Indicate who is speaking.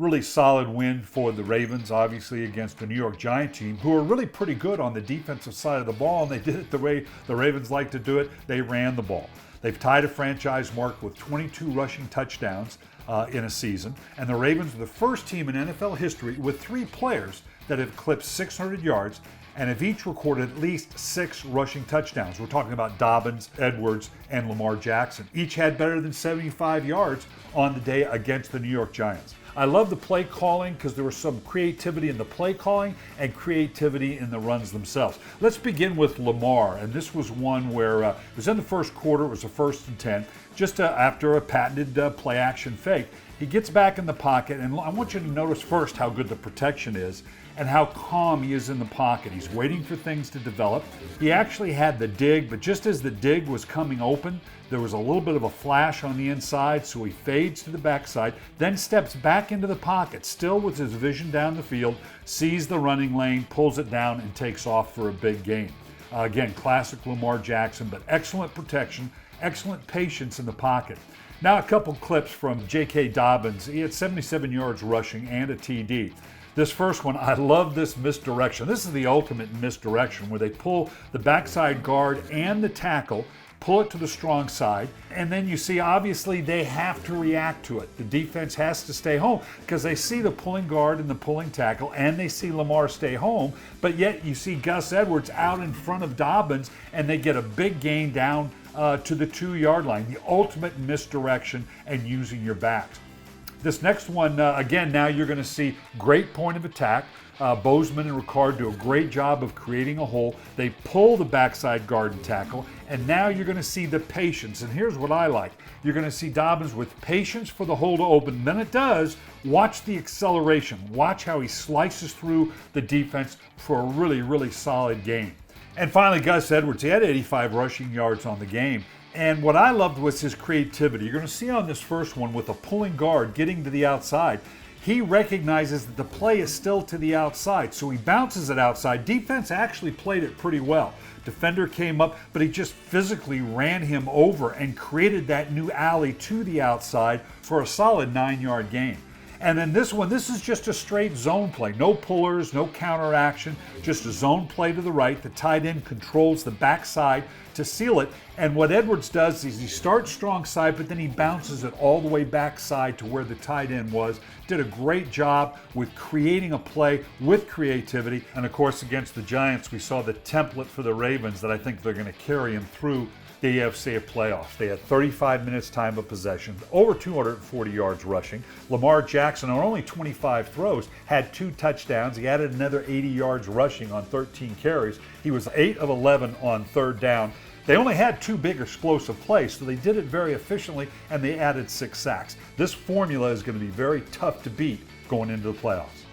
Speaker 1: really solid win for the Ravens, obviously against the New York Giants team, who are really pretty good on the defensive side of the ball, and they did it the way the Ravens like to do it. They ran the ball. They've tied a franchise mark with 22 rushing touchdowns in a season, and the Ravens are the first team in NFL history with 3 players that have eclipsed 600 yards and have each recorded at least 6 rushing touchdowns. We're talking about Dobbins, Edwards, and Lamar Jackson. Each had better than 75 yards on the day against the New York Giants. I love the play calling because there was some creativity in the play calling and creativity in the runs themselves. Let's begin with Lamar, and this was one where it was in the first quarter. It was a 1st and 10, just after a patented play action fake. He gets back in the pocket, and I want you to notice first how good the protection is and how calm he is in the pocket. He's waiting for things to develop. He actually had the dig, but just as the dig was coming open, there was a little bit of a flash on the inside, so he fades to the backside, then steps back into the pocket, still with his vision down the field, sees the running lane, pulls it down, and takes off for a big gain. Again, classic Lamar Jackson, but excellent protection, excellent patience in the pocket. Now a couple clips from J.K. Dobbins. He had 77 yards rushing and a TD. This first one, I love this misdirection. This is the ultimate misdirection where they pull the backside guard and the tackle, pull it to the strong side, and then you see obviously they have to react to it. The defense has to stay home because they see the pulling guard and the pulling tackle, and they see Lamar stay home, but yet you see Gus Edwards out in front of Dobbins, and they get a big gain down to the 2-yard line. The ultimate misdirection and using your backs. This next one, again, now you're going to see great point of attack. Bozeman and Ricard do a great job of creating a hole. They pull the backside guard and tackle, and now you're going to see the patience. And here's what I like. You're going to see Dobbins with patience for the hole to open. Then it does. Watch the acceleration. Watch how he slices through the defense for a really, really solid game. And finally, Gus Edwards, he had 85 rushing yards on the game. And what I loved was his creativity. You're going to see on this first one with a pulling guard getting to the outside, he recognizes that the play is still to the outside, so he bounces it outside. Defense actually played it pretty well. Defender came up, but he just physically ran him over and created that new alley to the outside for a solid 9-yard gain. And then this one, this is just a straight zone play. No pullers, no counter action, just a zone play to the right. The tight end controls the backside to seal it. And what Edwards does is he starts strong side, but then he bounces it all the way backside to where the tight end was. Did a great job with creating a play with creativity. And of course, against the Giants, we saw the template for the Ravens that I think they're going to carry him through the AFC playoffs. They had 35 minutes time of possession, over 240 yards rushing. Lamar Jackson, on only 25 throws, had 2 touchdowns. He added another 80 yards rushing on 13 carries. He was 8 of 11 on 3rd down. They only had 2 big explosive plays, so they did it very efficiently, and they added 6 sacks. This formula is going to be very tough to beat going into the playoffs.